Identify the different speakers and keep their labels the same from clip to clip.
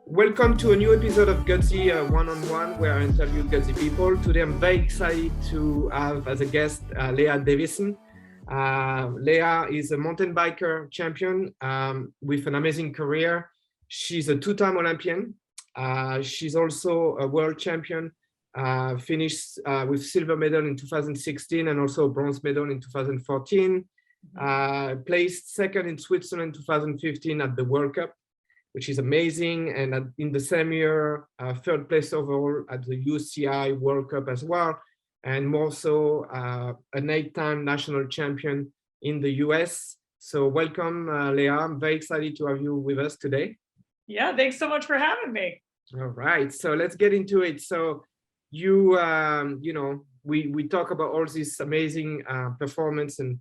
Speaker 1: Welcome to a new episode of Gutzy One-on-One, where I interview Gutzy people. Today, I'm very excited to have as a guest Leah Davison. Leah is a mountain biker champion with an amazing career. She's a two-time Olympian. She's also a world champion, finished with silver medal in 2016 and also a bronze medal in 2014. Placed second in Switzerland in 2015 at the World Cup, which is amazing. And in the same year, third place overall at the UCI World Cup as well. And more so, an 8-time national champion in the US. So welcome, Leah. I'm very excited to have you with us today.
Speaker 2: Yeah, thanks so much for having me.
Speaker 1: All right, so let's get into it. So you, we talk about all this amazing performance and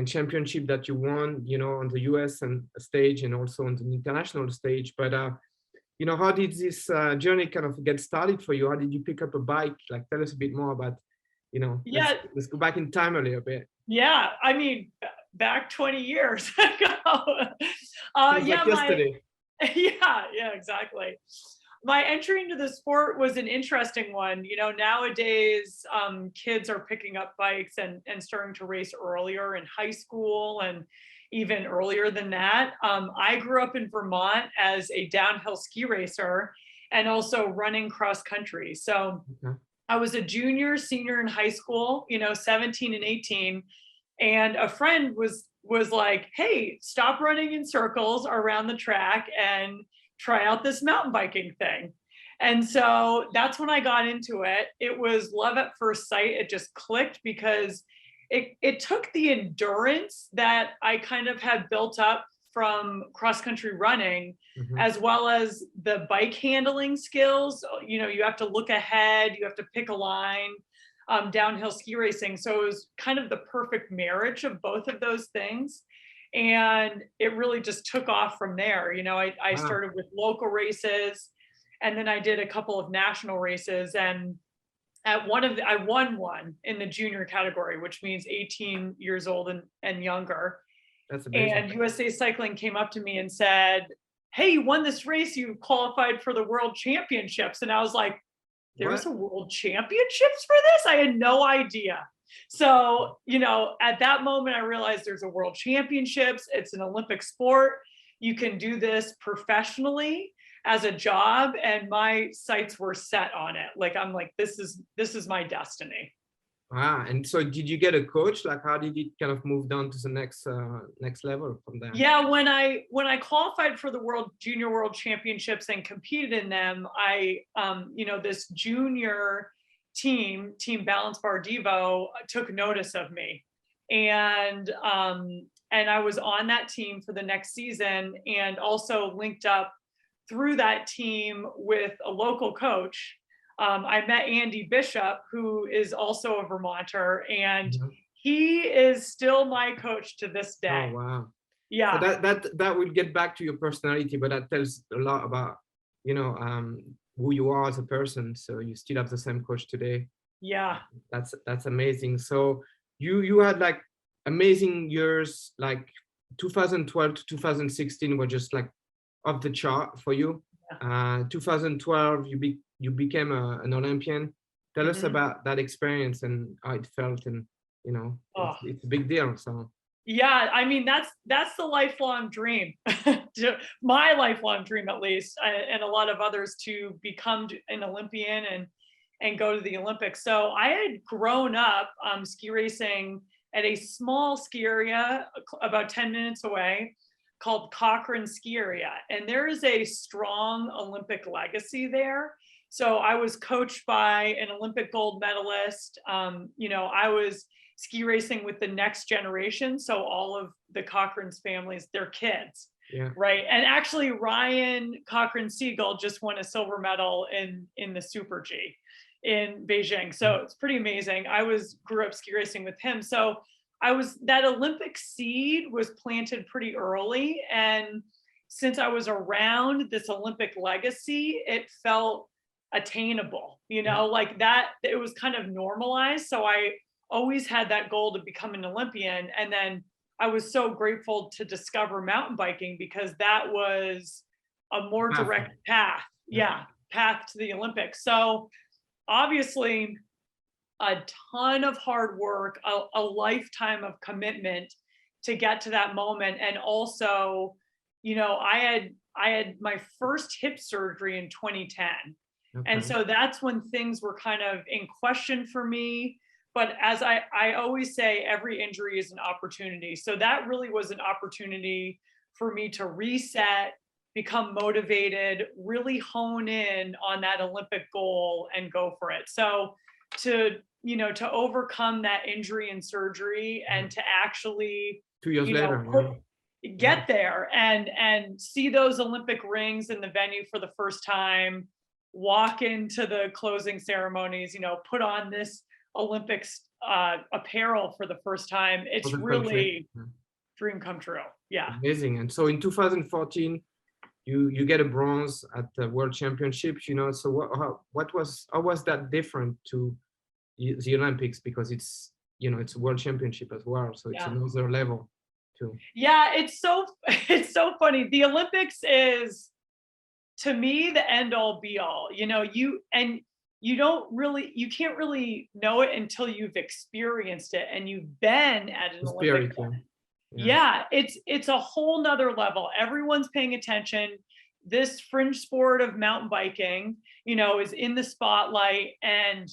Speaker 1: championship that you won, on the US and stage and also on the international stage. But, how did this journey kind of get started for you? How did you pick up a bike? Like, tell us a bit more about,
Speaker 2: Yeah.
Speaker 1: let's go back in time a little bit.
Speaker 2: Yeah, I mean, back 20 years ago.
Speaker 1: Like yesterday.
Speaker 2: Yeah, exactly. My entry into the sport was an interesting one. Nowadays, kids are picking up bikes and starting to race earlier in high school and even earlier than that. I grew up in Vermont as a downhill ski racer and also running cross country. So I was a junior, senior in high school, 17 and 18. And a friend was like, hey, stop running in circles around the track and try out this mountain biking thing. And so that's when I got into it. It was love at first sight. It just clicked because it took the endurance that I kind of had built up from cross-country running, as well as the bike handling skills. You have to look ahead, you have to pick a line, downhill ski racing. So it was kind of the perfect marriage of both of those things. And it really just took off from there. I started with local races, and then I did a couple of national races. And I won one in the junior category, which means 18 years old and younger.
Speaker 1: That's amazing.
Speaker 2: And USA Cycling came up to me and said, hey, you won this race, you qualified for the world championships. And I was like, there's a world championships for this? I had no idea. So, at that moment, I realized there's a world championships. It's an Olympic sport. You can do this professionally as a job. And my sights were set on it. Like, I'm like, this is my destiny.
Speaker 1: And so did you get a coach? Like, how did it kind of move down to the next level from there?
Speaker 2: Yeah, when I qualified for the junior world championships and competed in them, I this junior team Balance Bar Devo took notice of me, and I was on that team for the next season, and also linked up through that team with a local coach. I met Andy Bishop, who is also a Vermonter, and he is still my coach to this day.
Speaker 1: Oh, wow.
Speaker 2: Yeah.
Speaker 1: So that will get back to your personality, but that tells a lot about, who you are as a person. So you still have the same coach today.
Speaker 2: Yeah.
Speaker 1: That's amazing. So you had like amazing years, like 2012 to 2016 were just like off the chart for you. 2012, you became an Olympian. Tell us about that experience and how it felt, and it's a big deal. So
Speaker 2: yeah, I mean, that's the lifelong dream, my lifelong dream at least, and a lot of others, to become an Olympian and go to the Olympics. So I had grown up ski racing at a small ski area about 10 minutes away, called Cochrane Ski Area. And there is a strong Olympic legacy there. So I was coached by an Olympic gold medalist. I was ski racing with the next generation. So all of the Cochrane's families, their kids, right? And actually Ryan Cochrane Siegel just won a silver medal in the Super G in Beijing. So it's pretty amazing. Grew up ski racing with him. So that Olympic seed was planted pretty early. And since I was around this Olympic legacy, it felt attainable, like that, it was kind of normalized. So I always had that goal to become an Olympian. And then I was so grateful to discover mountain biking, because that was a more direct path. Yeah, path to the Olympics. So obviously a ton of hard work, a lifetime of commitment to get to that moment. And also, I had my first hip surgery in 2010. And so that's when things were kind of in question for me. But as I always say, every injury is an opportunity. So that really was an opportunity for me to reset, become motivated, really hone in on that Olympic goal and go for it. So to overcome that injury and surgery and to actually
Speaker 1: 2 years later
Speaker 2: get there and see those Olympic rings in the venue for the first time, walk into the closing ceremonies, put on this Olympics apparel for the first time. It's really dream come true. Yeah.
Speaker 1: Amazing. And so in 2014, you get a bronze at the World Championships, so how was that different to the Olympics? Because it's a World Championship as well, so it's another level too.
Speaker 2: Yeah, it's so funny. The Olympics is, to me, the end all be all. You can't really know it until you've experienced it and you've been at an Olympic. Yeah, it's a whole nother level. Everyone's paying attention. This fringe sport of mountain biking, is in the spotlight, and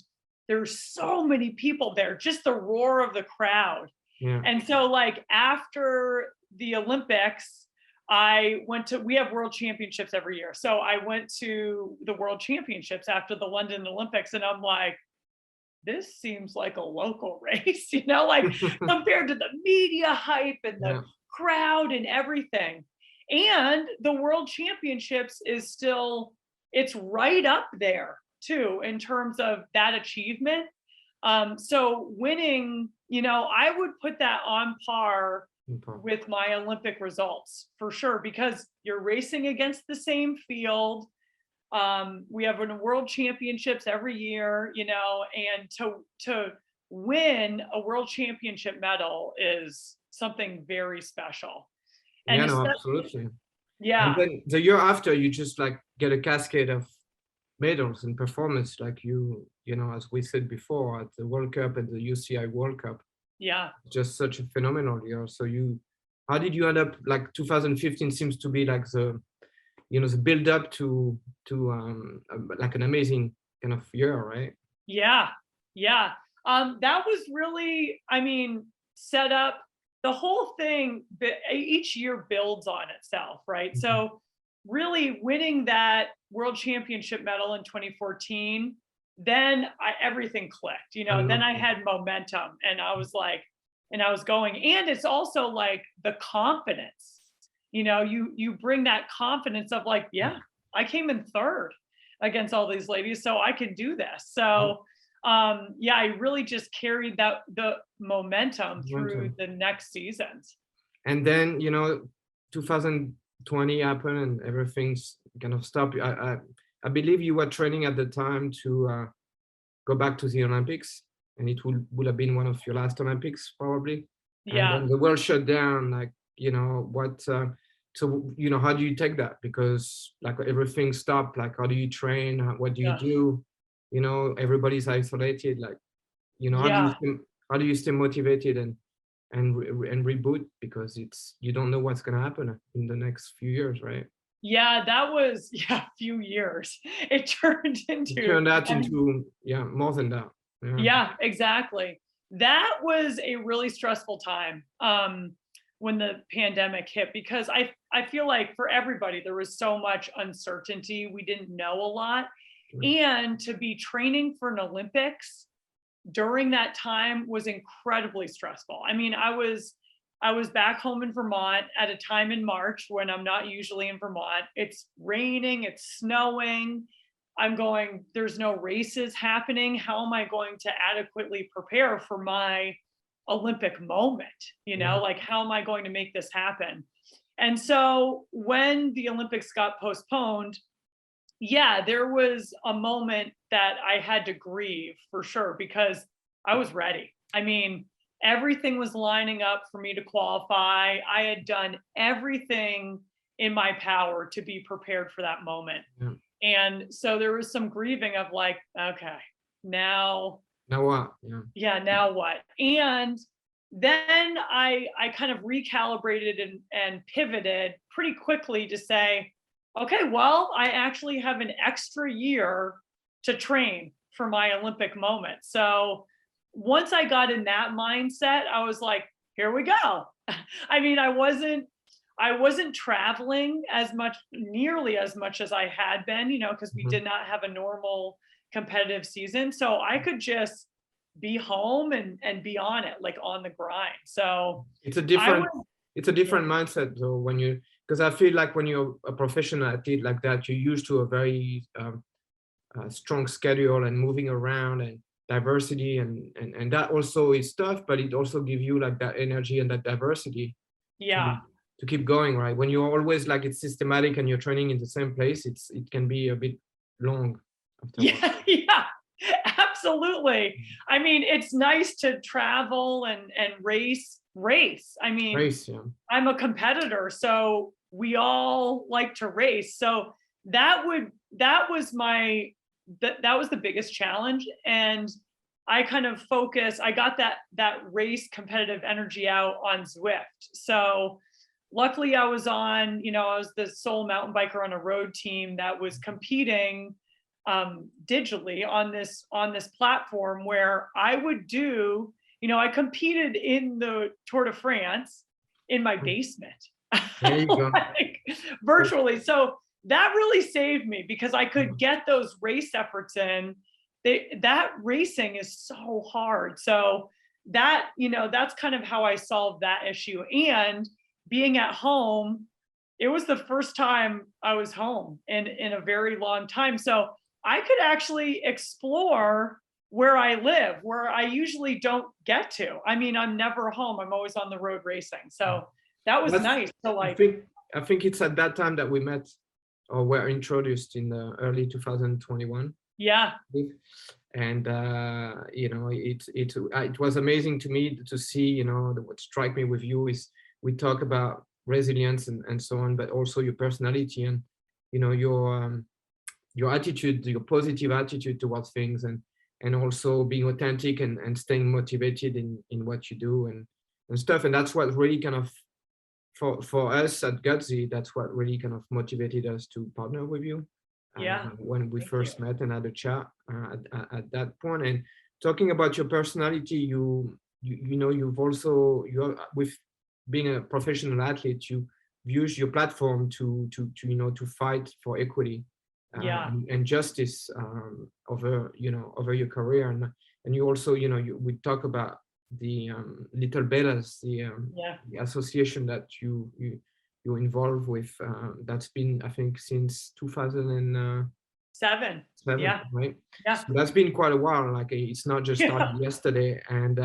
Speaker 2: there's so many people there, just the roar of the crowd.
Speaker 1: Yeah.
Speaker 2: And so like after the Olympics, we have world championships every year. So I went to the world championships after the London Olympics, and I'm like, this seems like a local race, like compared to the media hype and the crowd and everything. And the world championships is still, it's right up there too, in terms of that achievement. So winning, I would put that on par with my Olympic results for sure, because you're racing against the same field. We have world championships every year, and to win a world championship medal is something very special. And
Speaker 1: absolutely.
Speaker 2: Yeah.
Speaker 1: And then the year after, you just like get a cascade of medals and performance, like as we said before, at the World Cup and the UCI World Cup.
Speaker 2: Yeah.
Speaker 1: Just such a phenomenal year. So how did you end up, like 2015 seems to be like the build up to like an amazing kind of year, right?
Speaker 2: Yeah. That was really, set up. The whole thing, each year builds on itself, right? Mm-hmm. So really winning that world championship medal in 2014, then everything clicked, then I had momentum, and I was going. And it's also like the confidence, you bring that confidence of like, I came in third against all these ladies, so I can do this. So I really just carried the momentum through the next seasons.
Speaker 1: And then 2020 happened and everything's kind of stopped. I believe you were training at the time to go back to the Olympics, and it would have been one of your last Olympics probably.
Speaker 2: Yeah.
Speaker 1: And then the world shut down. Like so how do you take that? Because like everything stopped. Like how do you train? What do you do? Everybody's isolated. Like how do you stay motivated and reboot, because you don't know what's going to happen in the next few years, right?
Speaker 2: Yeah, that was a few years. It turned out
Speaker 1: into more than that.
Speaker 2: Yeah, exactly. That was a really stressful time when the pandemic hit, because I feel like for everybody there was so much uncertainty. We didn't know a lot. And to be training for an Olympics during that time was incredibly stressful. I was back home in Vermont at a time in March when I'm not usually in Vermont. It's raining, it's snowing. I'm going, there's no races happening. How am I going to adequately prepare for my Olympic moment? Like, how am I going to make this happen? And so when the Olympics got postponed, there was a moment that I had to grieve for sure, because I was ready. Everything was lining up for me to qualify. I had done everything in my power to be prepared for that moment.
Speaker 1: Yeah.
Speaker 2: And so there was some grieving of like, okay, now,
Speaker 1: Now what?
Speaker 2: yeah, now what? And then I kind of recalibrated and pivoted pretty quickly to say, okay, well, I actually have an extra year to train for my Olympic moment. So once I got in that mindset, I was like, here we go. I mean, I wasn't traveling as much, nearly as much as I had been, because we did not have a normal competitive season. So I could just be home and be on it, like on the grind. So
Speaker 1: It's a
Speaker 2: I
Speaker 1: different
Speaker 2: was,
Speaker 1: it's a different mindset though when you, because I feel like when you're a professional athlete like that, you're used to a very strong schedule and moving around and diversity, and that also is tough, but it also gives you like that energy and that diversity
Speaker 2: yeah.
Speaker 1: to to keep going, right? When you're always like it's systematic and you're training in the same place, it can be a bit long after a while.
Speaker 2: Yeah, yeah, absolutely. I mean, it's nice to travel and race. I mean,
Speaker 1: Race, yeah.
Speaker 2: I'm a competitor, so we all like to race. So that was the biggest challenge. And I kind of I got that race competitive energy out on Zwift. So luckily I was I was the sole mountain biker on a road team that was competing digitally on this platform where I would do, I competed in the Tour de France in my basement,
Speaker 1: There you go.
Speaker 2: like, virtually. So that really saved me because I could get those race efforts in. That racing is so hard. So that's kind of how I solved that issue. And being at home, it was the first time I was home in a very long time. So I could actually explore where I live, where I usually don't get to. I mean, I'm never home. I'm always on the road racing. So that was
Speaker 1: That's,
Speaker 2: nice. So
Speaker 1: I
Speaker 2: like,
Speaker 1: think I think it's at that time that we met or were introduced in the early 2021.
Speaker 2: yeah,
Speaker 1: And it was amazing to me to see, what struck me with you is we talk about resilience and so on, but also your personality and your attitude, your positive attitude towards things, and also being authentic and staying motivated in what you do and stuff. And that's what really kind of for us at Gutzy, that's what really kind of motivated us to partner with you.
Speaker 2: yeah.
Speaker 1: When we
Speaker 2: Thank
Speaker 1: first
Speaker 2: you.
Speaker 1: met and had a chat at that point. And talking about your personality, you've also, with being a professional athlete, you use your platform to fight for equity
Speaker 2: Yeah,
Speaker 1: and justice over your career. And you also, we talk about the Little Bellas,
Speaker 2: yeah.
Speaker 1: the association that you're involved with, that's been, I think, since 2007,
Speaker 2: 7. Yeah,
Speaker 1: right?
Speaker 2: yeah,
Speaker 1: So that's been quite a while. Like it's not just
Speaker 2: yeah.
Speaker 1: started yesterday. And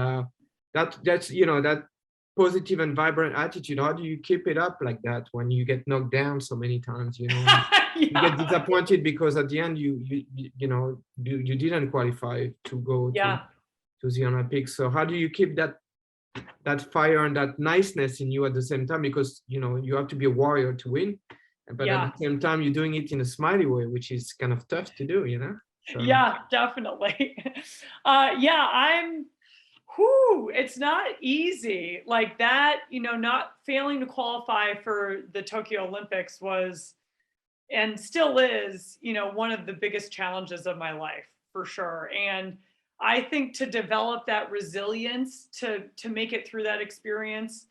Speaker 1: that's that positive and vibrant attitude. How do you keep it up like that when you get knocked down so many times? And you get
Speaker 2: Yeah,
Speaker 1: disappointed because at the end you didn't qualify to go
Speaker 2: yeah,
Speaker 1: to the Olympics. So how do you keep that fire and that niceness in you at the same time, because you have to be a warrior to win, but at
Speaker 2: yeah.
Speaker 1: the same time you're doing it in a smiley way, which is kind of tough to do, so
Speaker 2: Yeah, definitely. Yeah, it's not easy like that, not failing to qualify for the Tokyo Olympics was and still is, one of the biggest challenges of my life for sure. And I think to develop that resilience to make it through that experience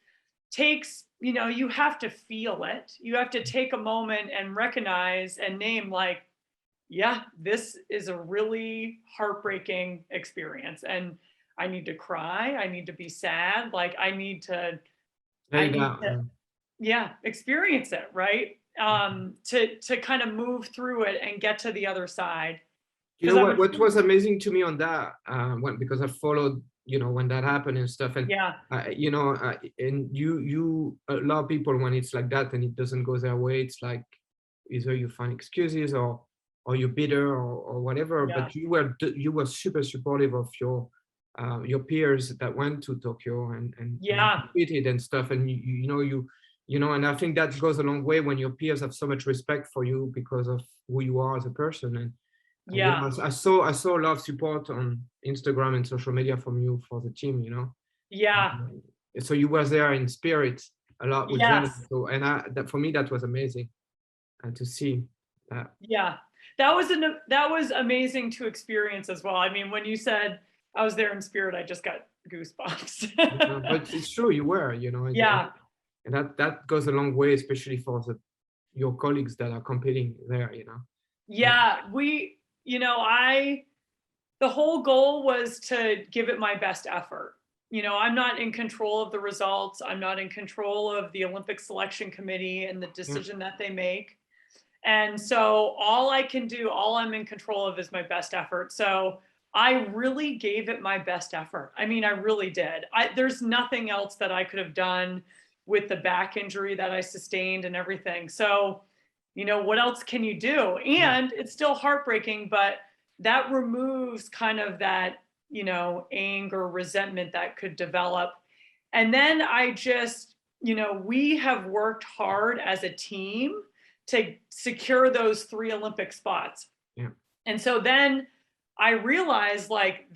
Speaker 2: takes, you have to feel it. You have to take a moment and recognize and name like, yeah, this is a really heartbreaking experience. And I need to cry. I need to be sad. Like
Speaker 1: there
Speaker 2: I
Speaker 1: you
Speaker 2: need
Speaker 1: go.
Speaker 2: to, yeah, experience it, right? To kind of move through it and get to the other side.
Speaker 1: You
Speaker 2: Because
Speaker 1: know
Speaker 2: I'm
Speaker 1: what
Speaker 2: afraid,
Speaker 1: was amazing to me on that, because I followed, when that happened and stuff, and
Speaker 2: yeah,
Speaker 1: and you a lot of people, when it's like that and it doesn't go their way, it's like either you find excuses or you're bitter or whatever.
Speaker 2: yeah,
Speaker 1: But you were super supportive of your peers that went to Tokyo and
Speaker 2: yeah,
Speaker 1: competed and stuff, and you you know, and I think that goes a long way when your peers have so much respect for you because of who you are as a person. And you
Speaker 2: Yeah.
Speaker 1: know, I saw a lot of support on Instagram and social media from you for the team, you know.
Speaker 2: Yeah.
Speaker 1: So you were there in spirit a lot with them.
Speaker 2: Yes.
Speaker 1: So, and that for me, that was amazing to see that.
Speaker 2: Yeah. That was amazing to experience as well. I mean, when you said I was there in spirit, I just got goosebumps.
Speaker 1: But it's true, you were, you know,
Speaker 2: Yeah.
Speaker 1: and that goes a long way, especially for your colleagues that are competing there, you know.
Speaker 2: Yeah. The whole goal was to give it my best effort. I'm not in control of the results. I'm not in control of the Olympic selection committee and the
Speaker 1: Yeah,
Speaker 2: decision that they make. And so all I'm in control of is my best effort. So I really gave it my best effort. I mean, I really did. There's nothing else that I could have done with the back injury that I sustained and everything. So, what else can you do?
Speaker 1: yeah,
Speaker 2: And it's still heartbreaking, but that removes kind of that, anger, resentment that could develop. And then I just, we have worked hard as a team to secure those 3 Olympic spots.
Speaker 1: yeah.
Speaker 2: And so then I realized, like,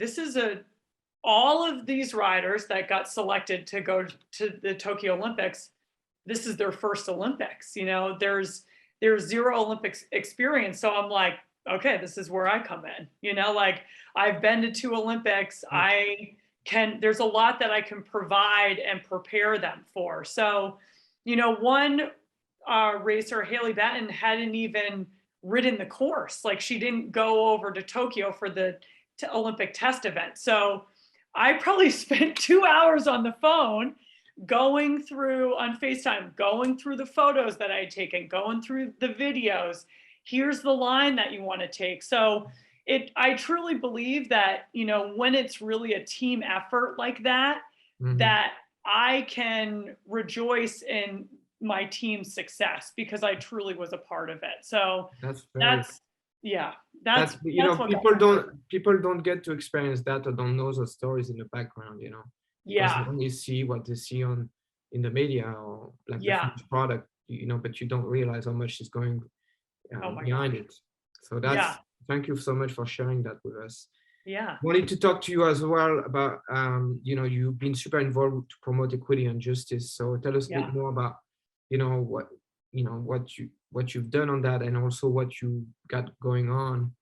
Speaker 2: all of these riders that got selected to go to the Tokyo Olympics, this is their first Olympics. There's zero Olympics experience. So I'm like, okay, this is where I come in. Like, I've been to 2 Olympics.
Speaker 1: Yeah.
Speaker 2: There's a lot that I can provide and prepare them for. So, one racer, Haley Batten, hadn't even ridden the course. Like, she didn't go over to Tokyo for the Olympic test event. So I probably spent 2 hours on the phone on FaceTime, going through the photos that I had taken, going through the videos. Here's the line that you want to take. So I truly believe that, when it's really a team effort like that,
Speaker 1: Mhm.
Speaker 2: that I can rejoice in my team's success because I truly was a part of it. So
Speaker 1: That's very,
Speaker 2: that's, yeah,
Speaker 1: that's, you
Speaker 2: that's
Speaker 1: know,
Speaker 2: what got me through.
Speaker 1: people don't get to experience that or don't know the stories in the background, you know, because they
Speaker 2: Yeah.
Speaker 1: only see what they see in the media or like the
Speaker 2: Yeah.
Speaker 1: finished product, you know, but you don't realize how much is going
Speaker 2: Oh my
Speaker 1: behind
Speaker 2: gosh.
Speaker 1: it. So
Speaker 2: Yeah.
Speaker 1: thank you so much for sharing that with us.
Speaker 2: Yeah.
Speaker 1: Wanted to talk to you as well about, you know, you've been super involved to promote equity and justice. So tell us a
Speaker 2: Yeah.
Speaker 1: bit more about, you know, what you've done on that, and also what you got going on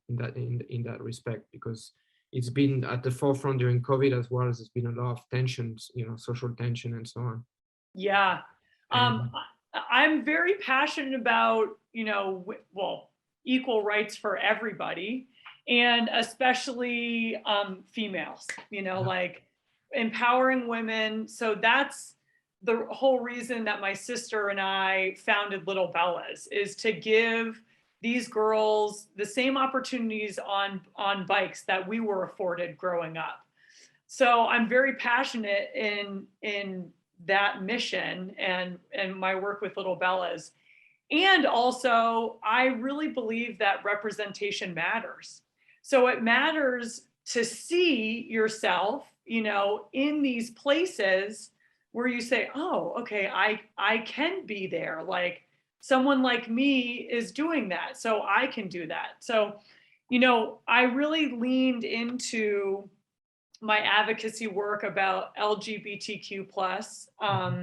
Speaker 1: in that respect, because it's been at the forefront during COVID as well. As there's been a lot of tensions, you know, social tension and so on.
Speaker 2: Yeah. Um,
Speaker 1: And
Speaker 2: I'm very passionate about, equal rights for everybody, and especially females,
Speaker 1: yeah,
Speaker 2: like empowering women. So that's the whole reason that my sister and I founded Little Bellas, is to give these girls the same opportunities on bikes that we were afforded growing up. So I'm very passionate in that mission and my work with Little Bellas. And also, I really believe that representation matters. So it matters to see yourself, in these places where you say, oh, okay, I can be there. Like, someone like me is doing that, so I can do that. So, I really leaned into my advocacy work about LGBTQ plus
Speaker 1: yeah,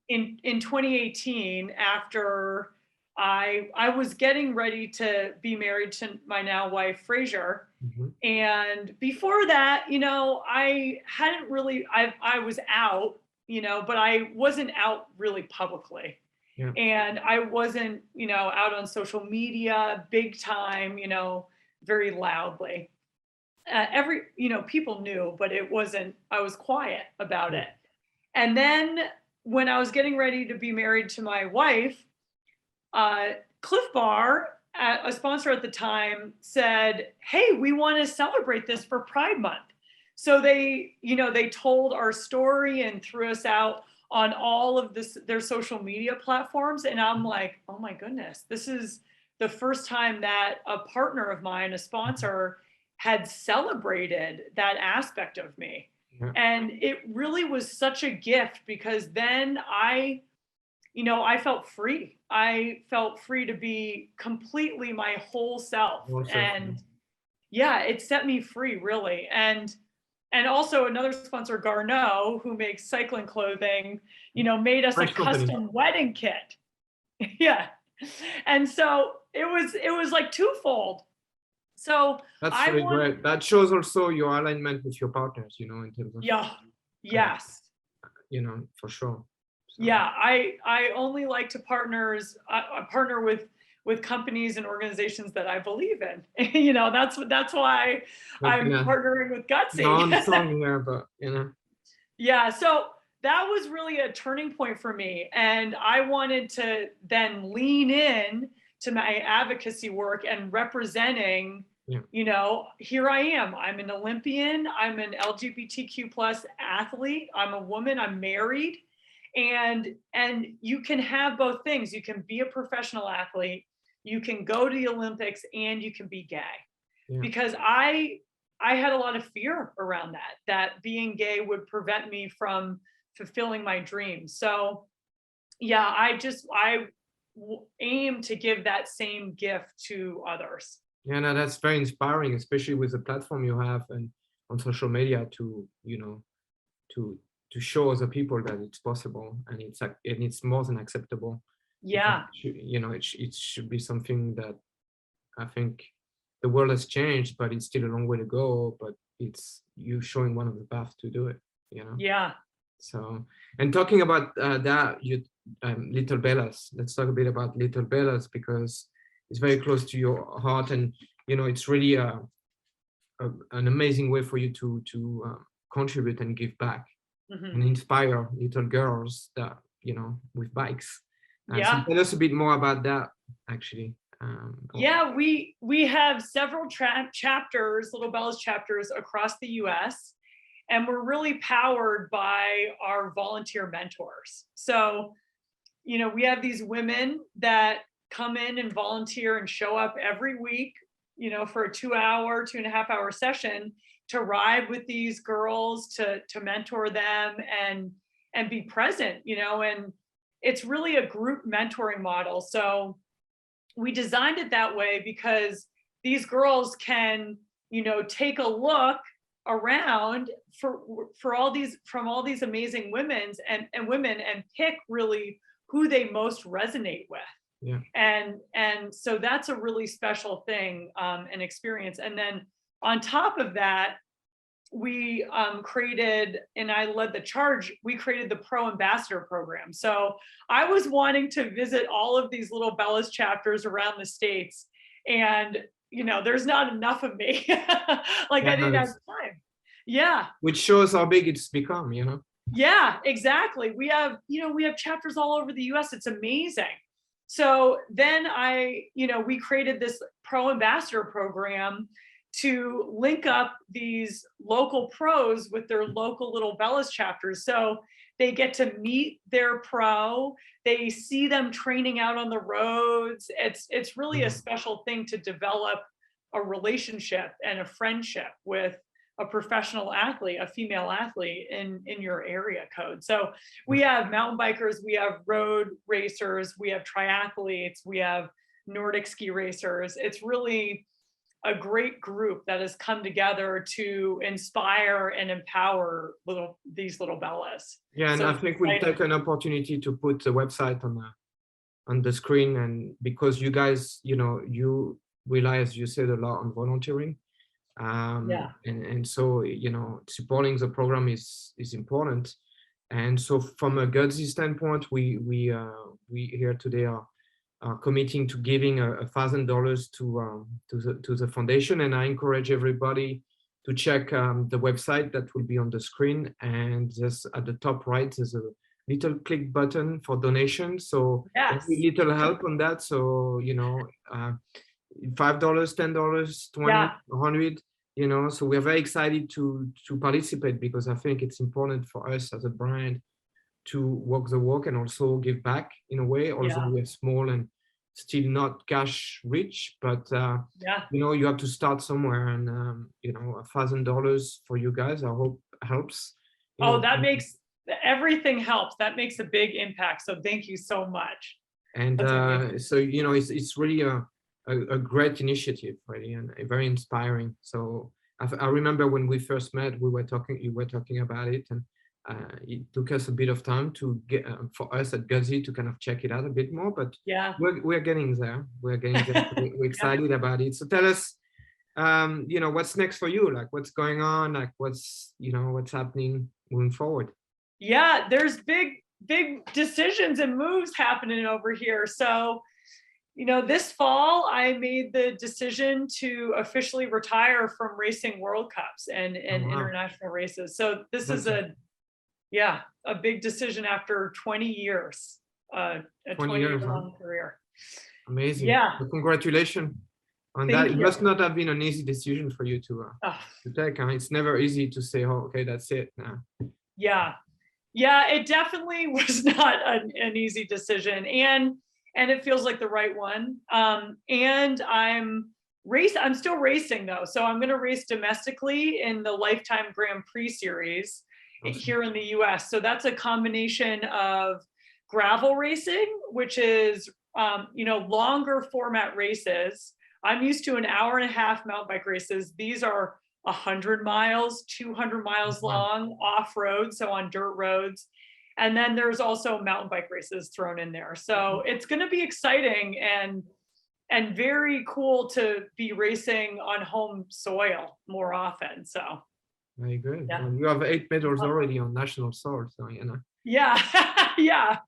Speaker 2: in 2018, after I was getting ready to be married to my now wife Fraser.
Speaker 1: mhm,
Speaker 2: And before that, I hadn't really, I was out, but I wasn't out really publicly.
Speaker 1: yeah,
Speaker 2: And I wasn't, out on social media big time, very loudly. People knew, but it wasn't, I was quiet about
Speaker 1: yeah,
Speaker 2: it. And then when I was getting ready to be married to my wife, Cliff Bar, a sponsor at the time, said, hey, we want to celebrate this for Pride Month. So they told our story and threw us out on all of their social media platforms. And I'm like, oh my goodness, this is the first time that a partner of mine, a sponsor, had celebrated that aspect of me.
Speaker 1: Yeah.
Speaker 2: And it really was such a gift because then I felt free. I felt free to be completely my whole self.
Speaker 1: Also,
Speaker 2: And yeah, it set me free really. And also another sponsor, Garneau, who makes cycling clothing, made us a
Speaker 1: French company.
Speaker 2: custom wedding kit. Yeah. And so it was like twofold. So
Speaker 1: That's
Speaker 2: I
Speaker 1: really
Speaker 2: want,
Speaker 1: great. That shows also your alignment with your partners, in terms of,
Speaker 2: yeah, yes.
Speaker 1: for sure. So,
Speaker 2: Yeah, I only like to I partner with companies and organizations that I believe in. That's why
Speaker 1: not
Speaker 2: I'm
Speaker 1: gonna
Speaker 2: partnering with
Speaker 1: your
Speaker 2: Gutzy.
Speaker 1: own song here, but
Speaker 2: Yeah, so that was really a turning point for me, and I wanted to then lean in to my advocacy work and representing.
Speaker 1: yeah,
Speaker 2: Here I am. I'm an Olympian. I'm an LGBTQ plus athlete. I'm a woman. I'm married, and you can have both things. You can be a professional athlete. You can go to the Olympics, and you can be gay.
Speaker 1: yeah.
Speaker 2: Because I had a lot of fear around that being gay would prevent me from fulfilling my dreams. So yeah, I aim to give that same gift to others.
Speaker 1: Yeah, no, that's very inspiring, especially with the platform you have and on social media to to show other people that it's possible and it's more than acceptable.
Speaker 2: Yeah.
Speaker 1: It should be something that I think the world has changed, but it's still a long way to go. But it's you showing one of the paths to do it.
Speaker 2: Yeah.
Speaker 1: So, and talking about that, Little Bellas. Let's talk a bit about Little Bellas because it's very close to your heart, and it's really an amazing way for you to contribute and give back and inspire little girls that with bikes. So
Speaker 2: Yeah.
Speaker 1: tell us a bit more about that, actually.
Speaker 2: Yeah, we have several chapters, Little Bellas chapters across the US, and we're really powered by our volunteer mentors. So, we have these women that come in and volunteer and show up every week, for a 2.5 hour session to ride with these girls, to mentor them and be present, and it's really a group mentoring model. So we designed it that way because these girls can, take a look around for all these from all these amazing women and pick really who they most resonate with.
Speaker 1: Yeah.
Speaker 2: And so that's a really special thing, and experience. And then on top of that, we created, and I led the charge, we created the Pro Ambassador program. So I was wanting to visit all of these Little Bellas chapters around the States, and there's not enough of me. Like I didn't have time. Yeah.
Speaker 1: Which shows how big it's become,
Speaker 2: Yeah, exactly. We have chapters all over the US. It's amazing. So then we created this Pro Ambassador program to link up these local pros with their local Little Bellas chapters. So they get to meet their pro, they see them training out on the roads. It's really a special thing to develop a relationship and a friendship with a professional athlete, a female athlete in your area code. So we have mountain bikers, we have road racers, we have triathletes, we have Nordic ski racers. It's really a great group that has come together to inspire and empower these Little Bellas.
Speaker 1: Yeah, and
Speaker 2: So
Speaker 1: I think we'll take an opportunity to put the website on the screen, and because you guys, you rely, as you said, a lot on volunteering.
Speaker 2: Yeah.
Speaker 1: And so supporting the program is important. And so from a gutzy standpoint, we here today are committing to giving $1,000 to the foundation, and I encourage everybody to check the website that will be on the screen, and just at the top right there's a little click button for donation. So
Speaker 2: Yes.
Speaker 1: every little help on that. So $5, $10, 20,
Speaker 2: Yeah.
Speaker 1: 100. So we're very excited to participate, because I think it's important for us as a brand to walk the walk and also give back in a way, although we're small and still not cash rich, but you have to start somewhere. And $1,000 for you guys, I hope helps.
Speaker 2: Oh, that makes everything helps. That makes a big impact. So thank you so much.
Speaker 1: And so, it's really a great initiative, really, and very inspiring. So I remember when we first met, you were talking about it, and it took us a bit of time to get for us at Gutzy to kind of check it out a bit more, but
Speaker 2: yeah,
Speaker 1: we're getting there. We're excited about it. So tell us, what's next for you? Like, what's going on? Like, what's happening moving forward?
Speaker 2: Yeah, there's big decisions and moves happening over here. So, this fall I made the decision to officially retire from racing World Cups and
Speaker 1: Wow.
Speaker 2: international races. So this
Speaker 1: That's
Speaker 2: is a big decision after 20 years, a
Speaker 1: 20
Speaker 2: 20 year
Speaker 1: years, huh?
Speaker 2: long career.
Speaker 1: Amazing.
Speaker 2: Yeah.
Speaker 1: Well, congratulations on
Speaker 2: Thank
Speaker 1: that. It
Speaker 2: you.
Speaker 1: must not have been an easy decision for you to take. It's never easy to say, oh, okay, that's it now.
Speaker 2: Yeah, it definitely was not an easy decision, and it feels like the right one. And I'm still racing though, so I'm going to race domestically in the Lifetime Grand Prix series. Awesome. Here in the U.S. So that's a combination of gravel racing, which is longer format races. I'm used to an hour and a half mountain bike races. These are 100 miles, 200 miles long off road, so on dirt roads. And then there's also mountain bike races thrown in there. So it's going to be exciting and very cool to be racing on home soil more often. So
Speaker 1: very good. Yeah. Well, you have 8 medals already on national soil, so
Speaker 2: Yeah, yeah.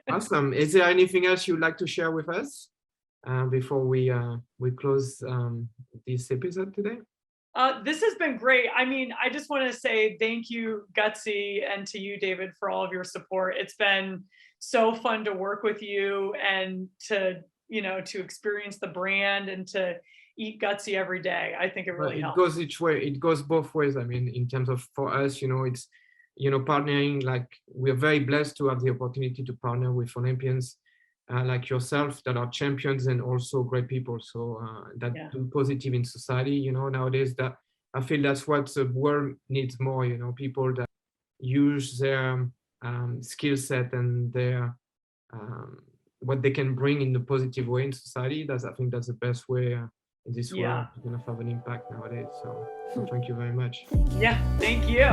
Speaker 1: Awesome. Is there anything else you'd like to share with us before we close this episode today?
Speaker 2: This has been great. I mean, I just want to say thank you, Gutzy, and to you, David, for all of your support. It's been so fun to work with you and to experience the brand and to eat Gutzy every day. I think it really helps.
Speaker 1: It goes each way. It goes both ways. I mean, in terms of, for us, it's, partnering, like, we're very blessed to have the opportunity to partner with Olympians like yourself that are champions and also great people. So that do positive in society, nowadays. That I feel that's what the world needs more, people that use their skill set and their what they can bring in a positive way in society. I think that's the best way in this world to kind of have an impact nowadays. So thank you very much.
Speaker 2: Yeah, thank you.